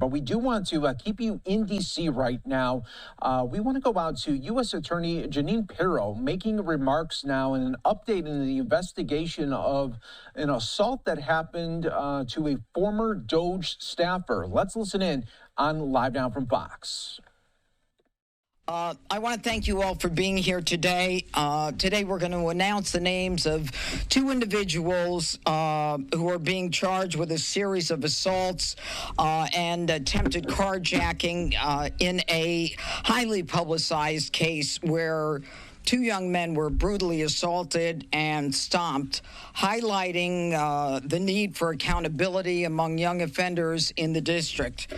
but we do want to keep you in D.C. right now. We want to go out to U.S. Attorney Jeanine Pirro making remarks now and an update in the investigation of an assault that happened to a former DOGE staffer. Let's listen in on Live Now from Fox. I want to thank you all for being here today. Today we're going to announce the names of two individuals who are being charged with a series of assaults and attempted carjacking in a highly publicized case where two young men were brutally assaulted and stomped, highlighting the need for accountability among young offenders in the district.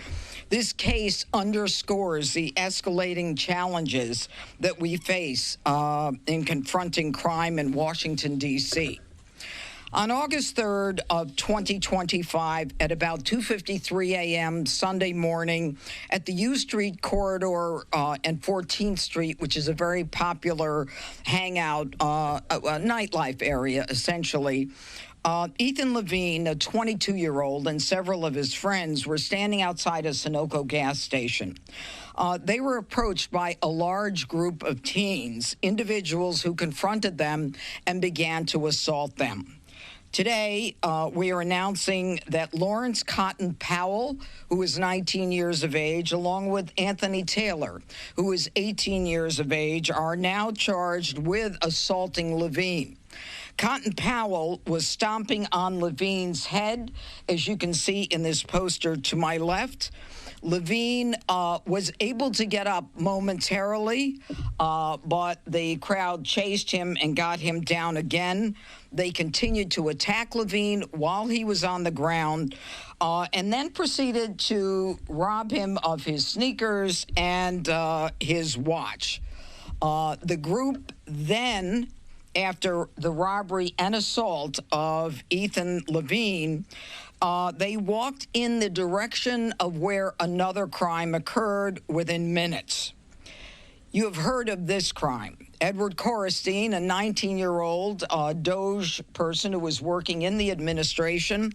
This case underscores the escalating challenges that we face in confronting crime in Washington, D.C. On August 3rd of 2025, at about 2:53 a.m. Sunday morning, at the U Street corridor and 14th Street, which is a very popular hangout, a nightlife area, essentially, Ethan Levine, a 22-year-old, and several of his friends were standing outside a Sunoco gas station. They were approached by a large group of teens, individuals who confronted them and began to assault them. Today, we are announcing that Lawrence Cotton Powell, who is 19 years of age, along with Anthony Taylor, who is 18 years of age, are now charged with assaulting Levine. Cotton Powell was stomping on Levine's head, as you can see in this poster to my left. Levine was able to get up momentarily, but the crowd chased him and got him down again. They continued to attack Levine while he was on the ground, and then proceeded to rob him of his sneakers and his watch. The group then, after the robbery and assault of Ethan Levine, they walked in the direction of where another crime occurred within minutes. You have heard of this crime. Edward Coristine, a 19-year-old DOGE person who was working in the administration,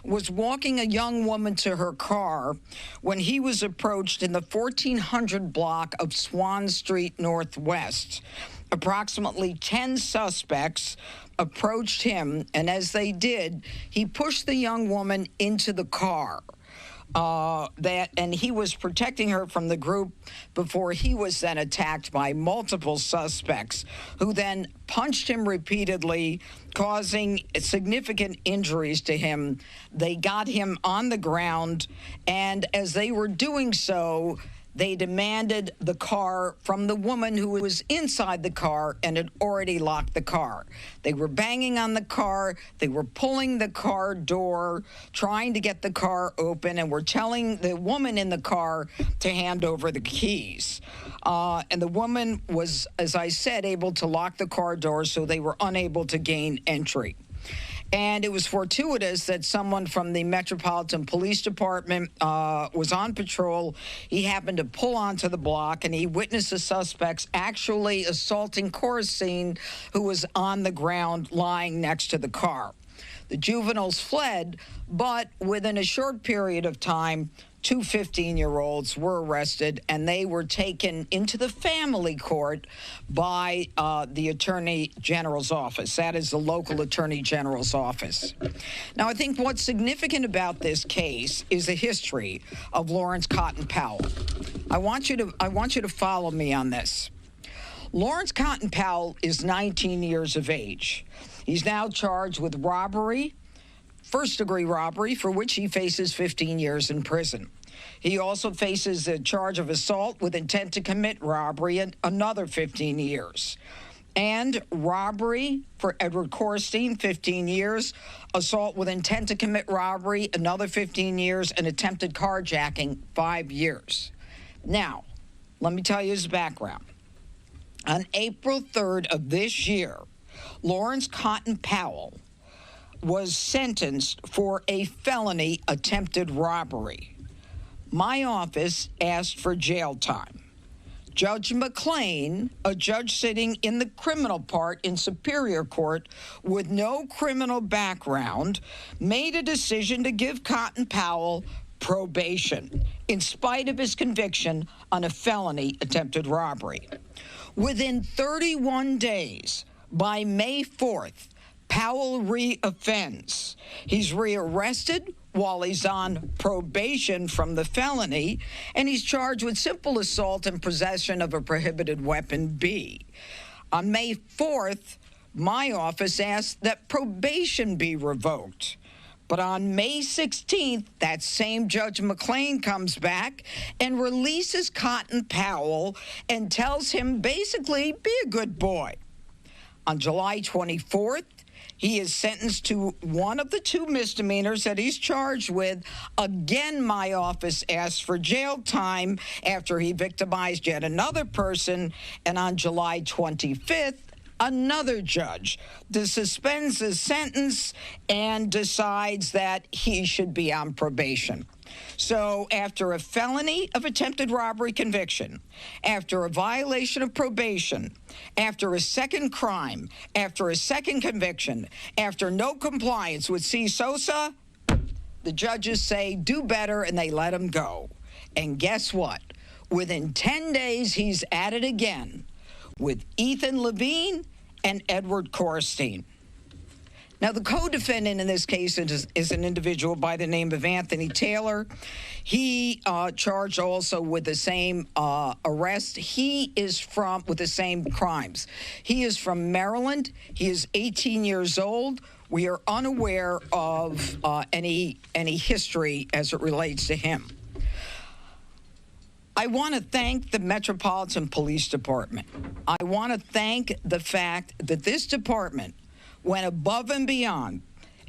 was walking a young woman to her car when he was approached in the 1400 block of Swan Street Northwest. Approximately 10 suspects approached him, and as they did, he pushed the young woman into the car. And he was protecting her from the group before he was then attacked by multiple suspects, who then punched him repeatedly, causing significant injuries to him. They got him on the ground, and as they were doing so, they demanded the car from the woman who was inside the car and had already locked the car. They were banging on the car. They were pulling the car door, trying to get the car open, and were telling the woman in the car to hand over the keys. And the woman was, as I said, able to lock the car door, so they were unable to gain entry. And it was fortuitous that someone from the Metropolitan Police Department was on patrol. He happened to pull onto the block, and he witnessed the suspects actually assaulting Coristine, who was on the ground lying next to the car. The juveniles fled, but within a short period of time, two 15-year-olds were arrested, and they were taken into the family court by the Attorney General's office. That is the local Attorney General's office. Now, I think what's significant about this case is the history of Lawrence Cotton Powell. I want you to follow me on this. Lawrence Cotton Powell is 19 years of age. He's now charged with robbery, first-degree robbery, for which he faces 15 years in prison. He also faces a charge of assault with intent to commit robbery and another 15 years. And robbery for Edward Coristine, 15 years. Assault with intent to commit robbery, another 15 years. And attempted carjacking, 5 years. Now, let me tell you his background. On April 3rd of this year, Lawrence Cotton Powell was sentenced for a felony attempted robbery. My office asked for jail time. Judge McLean, a judge sitting in the criminal part in Superior Court with no criminal background, made a decision to give Cotton Powell probation. in spite of his conviction on a felony attempted robbery. Within 31 days, by May 4th, Powell reoffends. He's rearrested while he's on probation from the felony, and he's charged with simple assault and possession of a prohibited weapon B. On May 4th, my office asked that probation be revoked. But on May 16th, that same Judge McClain comes back and releases Cotton Powell and tells him basically, be a good boy. On July 24th, he is sentenced to one of the two misdemeanors that he's charged with. Again, my office asked for jail time after he victimized yet another person. And on July 25th, another judge suspends his sentence and decides that he should be on probation. So after a felony of attempted robbery conviction, after a violation of probation, after a second crime, after a second conviction, after no compliance with C. Sosa, the judges say do better and they let him go. And guess what? Within 10 days, he's at it again with Ethan Levine and Edward Coristine. Now, the co-defendant in this case is an individual by the name of Anthony Taylor. He charged also with the same arrest. He is with the same crimes. He is from Maryland. He is 18 years old. We are unaware of any history as it relates to him. I want to thank the Metropolitan Police Department. I want to thank the fact that this department went above and beyond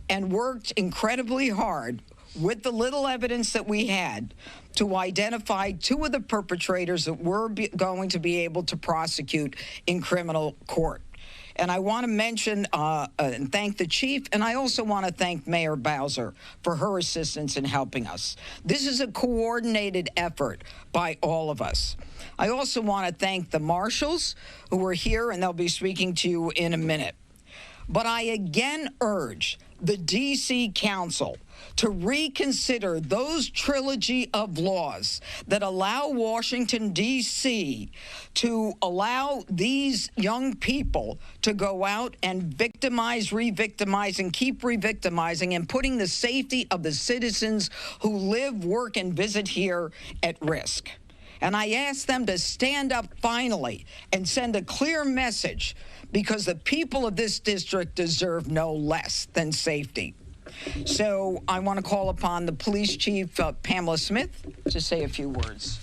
and worked incredibly hard with the little evidence that we had to identify two of the perpetrators that we're going to be able to prosecute in criminal court. And I want to mention and thank the chief, and I also want to thank Mayor Bowser for her assistance in helping us. This is a coordinated effort by all of us. I also want to thank the Marshals who are here, and they'll be speaking to you in a minute. But I again urge the D.C. Council to reconsider those trilogy of laws that allow Washington, D.C. to allow these young people to go out and victimize, re-victimize, and keep re-victimizing and putting the safety of the citizens who live, work, and visit here at risk. And I ask them to stand up finally and send a clear message, because the people of this district deserve no less than safety. So I want to call upon the police chief, Pamela Smith, to say a few words.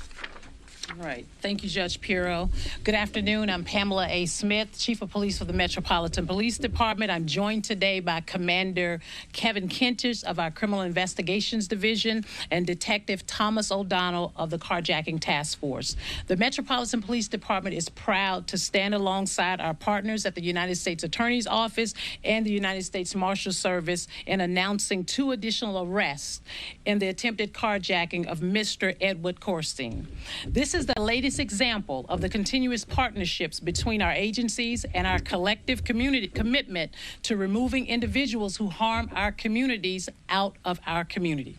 All right. Thank you, Judge Pirro. Good afternoon. I'm Pamela A. Smith, Chief of Police for the Metropolitan Police Department. I'm joined today by Commander Kevin Kentish of our Criminal Investigations Division and Detective Thomas O'Donnell of the Carjacking Task Force. The Metropolitan Police Department is proud to stand alongside our partners at the United States Attorney's Office and the United States Marshals Service in announcing 2 additional arrests in the attempted carjacking of Mr. Edward Coristine. This is the latest example of the continuous partnerships between our agencies and our collective community commitment to removing individuals who harm our communities out of our community.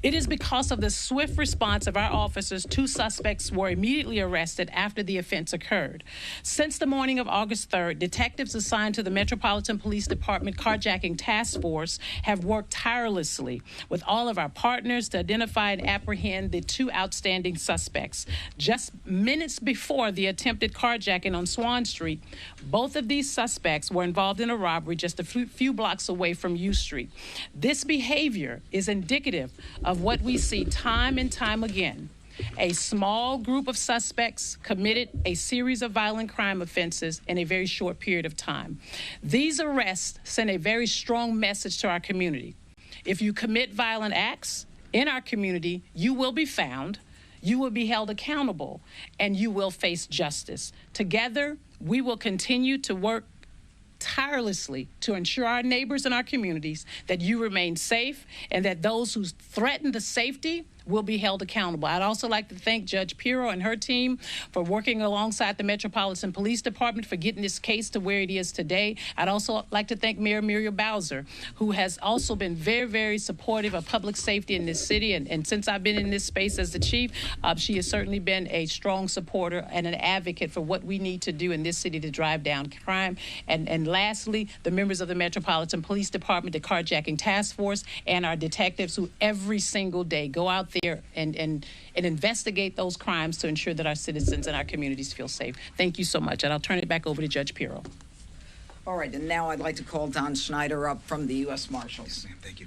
It is because of the swift response of our officers, 2 suspects were immediately arrested after the offense occurred. Since the morning of August 3rd, detectives assigned to the Metropolitan Police Department Carjacking Task Force have worked tirelessly with all of our partners to identify and apprehend the 2 outstanding suspects. Just minutes before the attempted carjacking on Swan Street, both of these suspects were involved in a robbery just a few blocks away from U Street. This behavior is indicative of what we see time and time again. A small group of suspects committed a series of violent crime offenses in a very short period of time. These arrests send a very strong message to our community. If you commit violent acts in our community, you will be found, you will be held accountable, and you will face justice. Together, we will continue to work tirelessly to ensure our neighbors and our communities that you remain safe and that those who threaten the safety will be held accountable. I'd also like to thank Judge Pirro and her team for working alongside the Metropolitan Police Department for getting this case to where it is today. I'd also like to thank Mayor Muriel Bowser, who has also been very, very supportive of public safety in this city. And since I've been in this space as the chief, she has certainly been a strong supporter and an advocate for what we need to do in this city to drive down crime. And lastly, the members of the Metropolitan Police Department, the carjacking task force, and our detectives who every single day go out there and investigate those crimes to ensure that our citizens and our communities feel safe. Thank you so much. And I'll turn it back over to Judge Pirro. All right, and now I'd like to call Don Schneider up from the U.S. Marshals. Yes, ma'am. Thank you.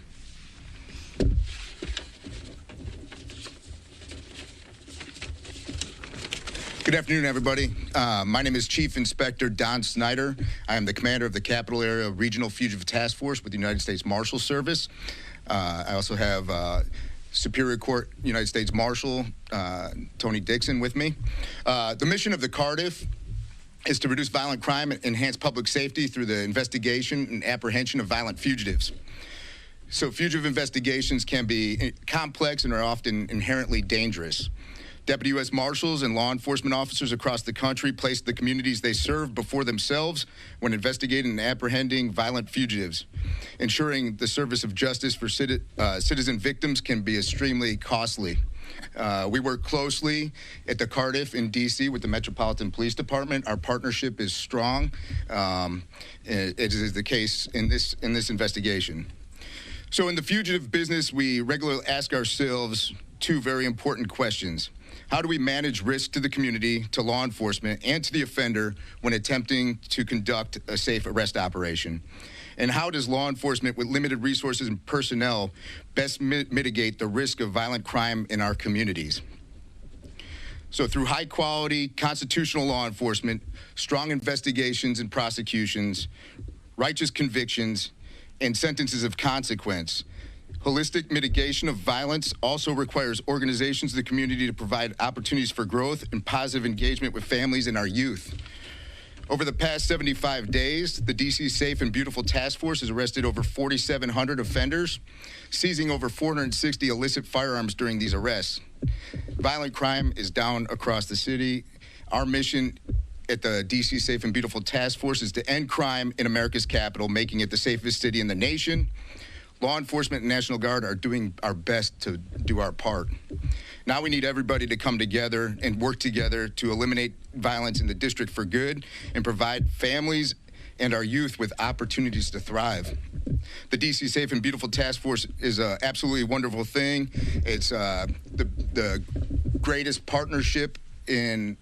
Good afternoon, everybody. My name is Chief Inspector Don Snyder. I am the commander of the Capital Area Regional Fugitive Task Force with the United States Marshal Service. I also have Superior Court United States Marshal Tony Dixon with me. The mission of the Cardiff is to reduce violent crime and enhance public safety through the investigation and apprehension of violent fugitives. So fugitive investigations can be complex and are often inherently dangerous. Deputy U.S. Marshals and law enforcement officers across the country place the communities they serve before themselves when investigating and apprehending violent fugitives. Ensuring the service of justice for citizen victims can be extremely costly. We work closely at the Cardiff in D.C. with the Metropolitan Police Department. Our partnership is strong. It is the case in this investigation. So in the fugitive business, we regularly ask ourselves two very important questions. How do we manage risk to the community, to law enforcement, and to the offender when attempting to conduct a safe arrest operation? And how does law enforcement with limited resources and personnel best mitigate the risk of violent crime in our communities? So through high-quality constitutional law enforcement, strong investigations and prosecutions, righteous convictions, and sentences of consequence, holistic mitigation of violence also requires organizations in the community to provide opportunities for growth and positive engagement with families and our youth. Over the past 75 days, the D.C. Safe and Beautiful Task Force has arrested over 4,700 offenders, seizing over 460 illicit firearms during these arrests. Violent crime is down across the city. Our mission at the D.C. Safe and Beautiful Task Force is to end crime in America's capital, making it the safest city in the nation. Law enforcement and National Guard are doing our best to do our part. Now we need everybody to come together and work together to eliminate violence in the district for good and provide families and our youth with opportunities to thrive. The D.C. Safe and Beautiful Task Force is an absolutely wonderful thing. It's the greatest partnership in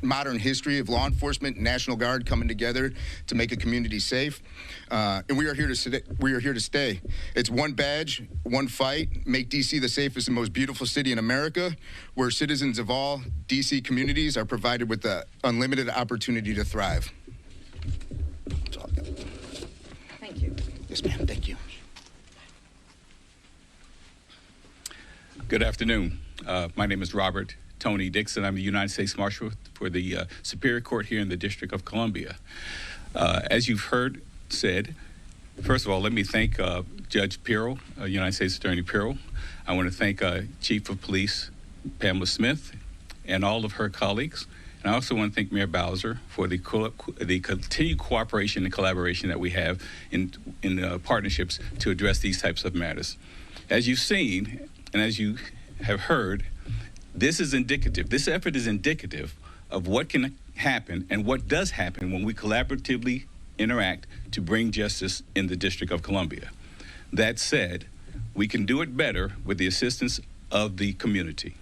modern history of law enforcement and National Guard coming together to make a community safe. And we are here to stay. It's one badge, one fight, make D.C. the safest and most beautiful city in America, where citizens of all D.C. communities are provided with the unlimited opportunity to thrive. That's all I got. Thank you. Yes, ma'am. Thank you. Good afternoon. My name is Robert Tony Dixon. I'm the United States Marshal for the Superior Court here in the District of Colombia. As you've heard said, first of all, let me thank Judge Pirro, United States Attorney Pirro. I want to thank Chief of Police Pamela Smith and all of her colleagues. And I also want to thank Mayor Bowser for the continued cooperation and collaboration that we have in partnerships to address these types of matters. As you've seen and as you have heard, this effort is indicative of what can happen and what does happen when we collaboratively interact to bring justice in the District of Columbia. That said, we can do it better with the assistance of the community.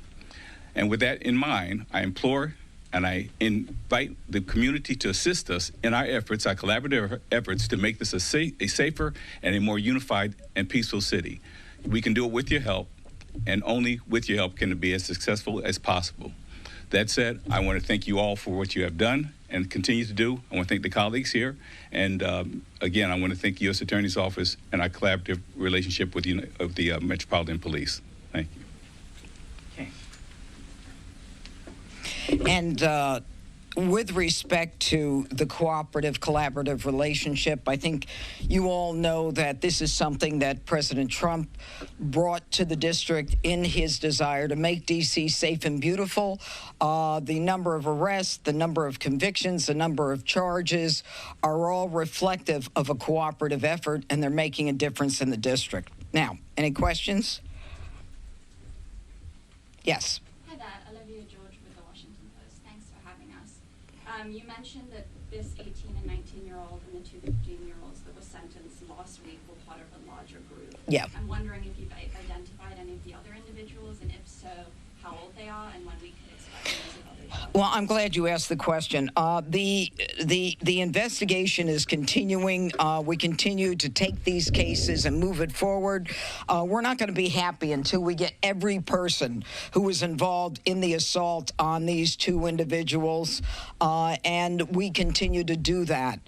And with that in mind, I implore and I invite the community to assist us in our efforts, our collaborative efforts to make this a safer and a more unified and peaceful city. We can do it with your help, and only with your help can it be as successful as possible. That said, I want to thank you all for what you have done and continue to do. I want to thank the colleagues here. And again, I want to thank the U.S. Attorney's Office and our collaborative relationship with the Metropolitan Police. Thank you. Okay. And with respect to the cooperative, collaborative relationship, I think you all know that this is something that President Trump brought to the district in his desire to make D.C. safe and beautiful. The number of arrests, the number of convictions, the number of charges are all reflective of a cooperative effort, and they're making a difference in the district. Now, any questions? Yes. You mentioned that this 18 and 19-year-old and the two 15-year-olds that were sentenced last week were part of a larger group. Yeah. I'm wondering if you've identified any of the other individuals, and if so, how old they are and when we could expect news of others. Well, I'm glad you asked the question. The investigation is continuing. We continue to take these cases and move it forward. We're not going to be happy until we get every person who was involved in the assault on these two individuals, and we continue to do that.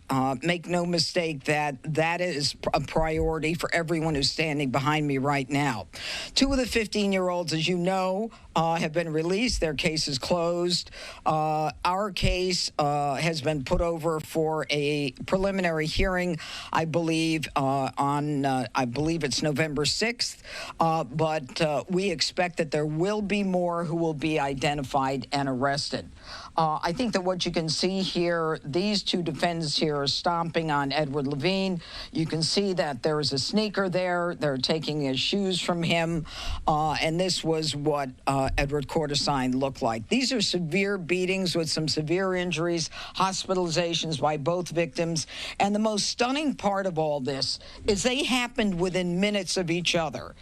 Make no mistake that is a priority for everyone who's standing behind me right now. Two of the 15-year-olds, as you know, have been released. Their case is closed. Our case has been put over for a preliminary hearing, I believe, I believe it's November 6th. But we expect that there will be more who will be identified and arrested. I think that what you can see here, these two defendants here are stomping on Edward Levine. You can see that there is a sneaker there. They're taking his shoes from him. And this was what Edward Coristine looked like. These are severe beatings with some severe injuries, hospitalizations by both victims. And the most stunning part of all this is they happened within minutes of each other.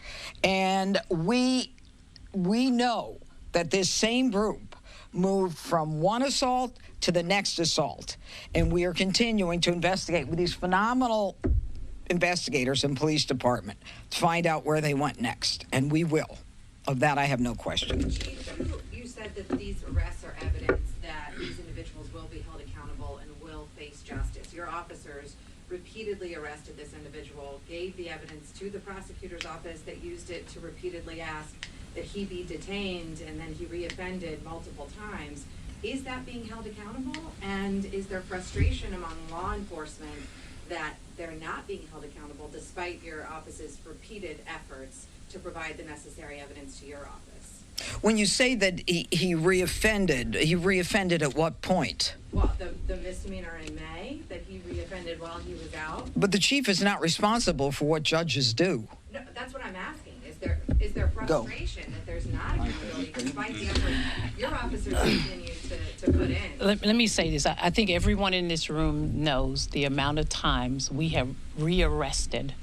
And we know that this same group moved from one assault to the next assault. And we are continuing to investigate with these phenomenal investigators in police department to find out where they went next. And we will. Of that, I have no question. Chief, you said that these arrests are evidence that these individuals will be held accountable and will face justice. Your officers repeatedly arrested this individual, gave the evidence to the prosecutor's office that used it to repeatedly ask that he be detained, and then he reoffended multiple times. Is that being held accountable? And is there frustration among law enforcement that they're not being held accountable despite your office's repeated efforts to provide the necessary evidence to your office? When you say that he reoffended at what point? Well, the misdemeanor in May, that he reoffended while he was out. But the chief is not responsible for what judges do. No, that's what I'm asking. Is there frustration that there's not accountability despite the effort your officers continue to put in? Let me say this. I think everyone in this room knows the amount of times we have rearrested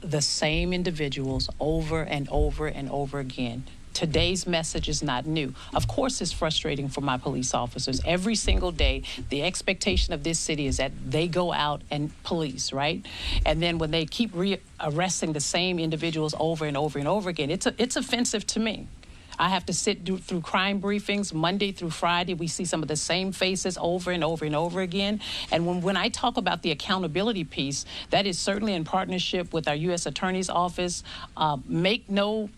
the same individuals over and over and over again. Today's message is not new. Of course, it's frustrating for my police officers. Every single day, the expectation of this city is that they go out and police, right? And then when they keep arresting the same individuals over and over and over again, it's offensive to me. I have to sit through crime briefings Monday through Friday. We see some of the same faces over and over and over again. And when I talk about the accountability piece, that is certainly in partnership with our U.S. Attorney's Office. Make no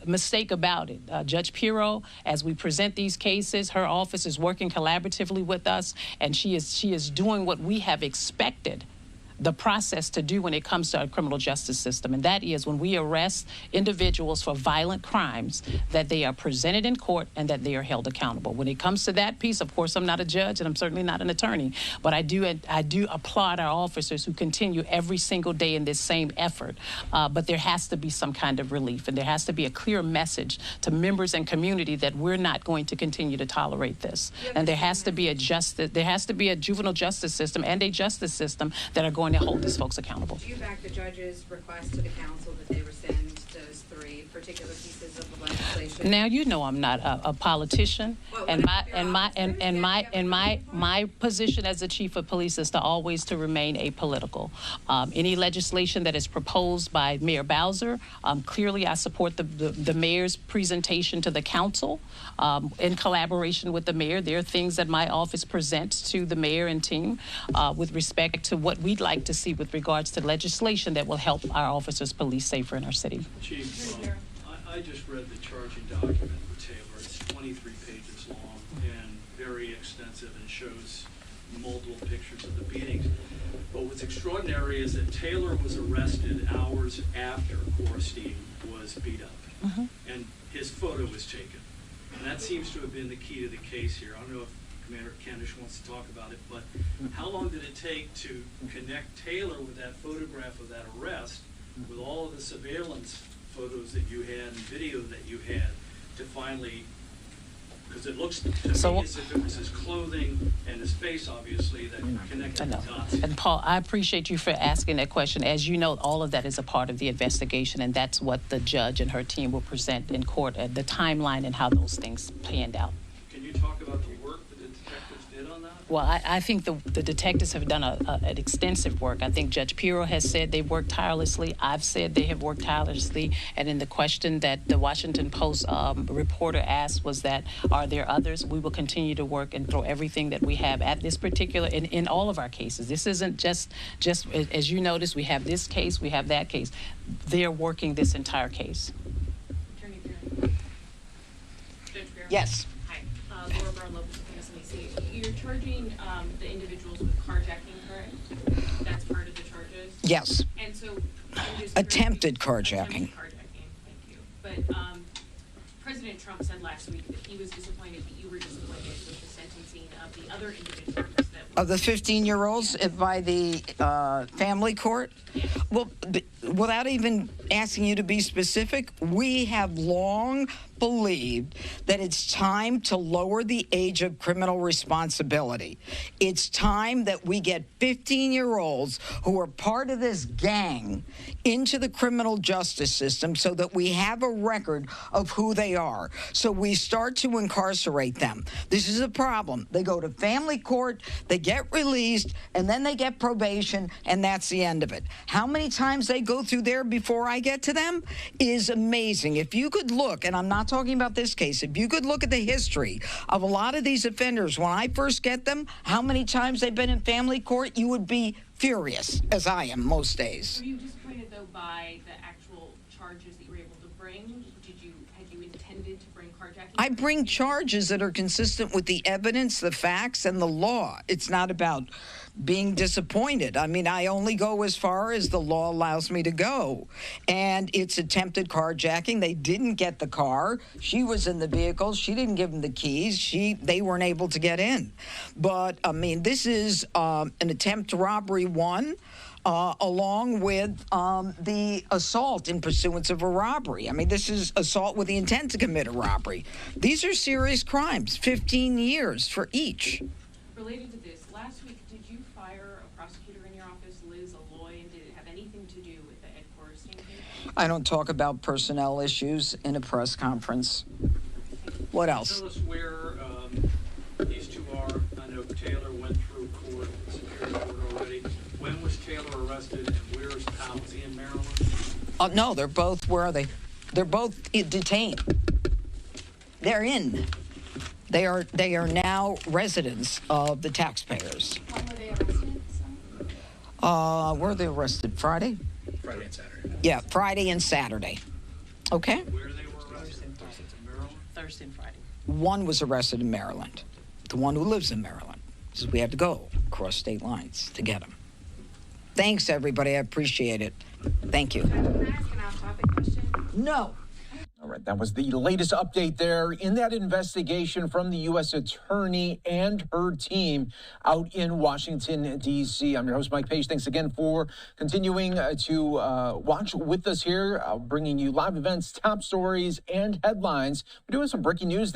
mistake about it. Judge Pirro, as we present these cases, her office is working collaboratively with us, and she is doing what we have expected the process to do when it comes to our criminal justice system, and that is when we arrest individuals for violent crimes, that they are presented in court and that they are held accountable. When it comes to that piece, of course, I'm not a judge and I'm certainly not an attorney, but I do applaud our officers who continue every single day in this same effort. But there has to be some kind of relief, and there has to be a clear message to members and community that we're not going to continue to tolerate this. And there has to be a juvenile justice system and a justice system that are going to hold these folks accountable. Do you back the judge's request to the council that they rescind those three particular pieces of the legislation? Now you know I'm not a politician, and my position as the chief of police is to always to remain apolitical. Any legislation that is proposed by Mayor Bowser, clearly I support the mayor's presentation to the council in collaboration with the mayor. There are things that my office presents to the mayor and team with respect to what we'd like to see with regards to legislation that will help our officers police safer in our city. Chief, I just read the charging document for Taylor. It's 23 pages long and very extensive and shows multiple pictures of the beatings. But what's extraordinary is that Taylor was arrested hours after Coristine was beat up. And his photo was taken. And that seems to have been the key to the case here. I don't know if Commander Kendish wants to talk about it, but how long did it take to connect Taylor with that photograph of that arrest, with all of the surveillance photos that you had and video that you had, to finally, because it looks to me as if it was his clothing and his face, obviously, that connected the dots. And Paul, I appreciate you for asking that question. As you know, all of that is a part of the investigation, and that's what the judge and her team will present in court, the timeline and how those things panned out. Can you talk about the work that the detectives did on that? Well, I think the detectives have done an extensive work. I think Judge Pirro has said they worked tirelessly. I've said they have worked tirelessly. And in the question that the Washington Post reporter asked was that, are there others? We will continue to work and throw everything that we have at this particular, in all of our cases. This isn't just as you notice, we have this case, we have that case. They're working this entire case. Attorney Pirro. Judge Pirro. Yes. Hi. Laura Brown Lopez with MSNBC. You're charging the individuals with carjacking, correct? That's part of the charges? Yes. And so Attempted carjacking. Attempted carjacking, thank you. But President Trump said last week that he was disappointed that you were disappointed with the sentencing of the other individuals that Of the 15-year-olds by the family court? Well, without even asking you to be specific, we have long believed that it's time to lower the age of criminal responsibility. It's time that we get 15-year-olds who are part of this gang into the criminal justice system so that we have a record of who they are. So we start to incarcerate them. This is a problem. They go to family court, they get released, and then they get probation, and that's the end of it. How many times they go through there before I get to them is amazing. If you could look, and I'm not talking about this case, if you could look at the history of a lot of these offenders, when I first get them, how many times they've been in family court, you would be furious, as I am most days. Were you disappointed, though, by the actual charges that you were able to bring? Had you intended to bring carjacking? I bring charges that are consistent with the evidence, the facts, and the law. It's not about being disappointed. I mean, I only go as far as the law allows me to go. And it's attempted carjacking. They didn't get the car. She was in the vehicle. She didn't give them the keys. They weren't able to get in. But, I mean, this is an attempt to robbery 1. Along with the assault in pursuance of a robbery. I mean, this is assault with the intent to commit a robbery. These are serious crimes, 15 years for each. Related to this, last week, did you fire a prosecutor in your office, Liz Alloy, and did it have anything to do with the Ed Coristine case? I don't talk about personnel issues in a press conference. What else? Tell us where these two are. I know Taylor went through court, Superior Court already. When was Taylor arrested, and where is Powell? Is he in Maryland? No, they're both, where are they? They're both detained. They're in. They are now residents of the taxpayers. When were they arrested? Where were they arrested? Friday? Friday and Saturday. Yeah, Friday and Saturday. Okay? Where they were arrested? Maryland? Thursday and Friday. One was arrested in Maryland. The one who lives in Maryland. Because we have to go across state lines to get him. Thanks, everybody. I appreciate it. Thank you. Can I ask an off-topic question? No. All right, that was the latest update there in that investigation from the U.S. Attorney and her team out in Washington, D.C. I'm your host, Mike Page. Thanks again for continuing to watch with us here, bringing you live events, top stories, and headlines. We're doing some breaking news.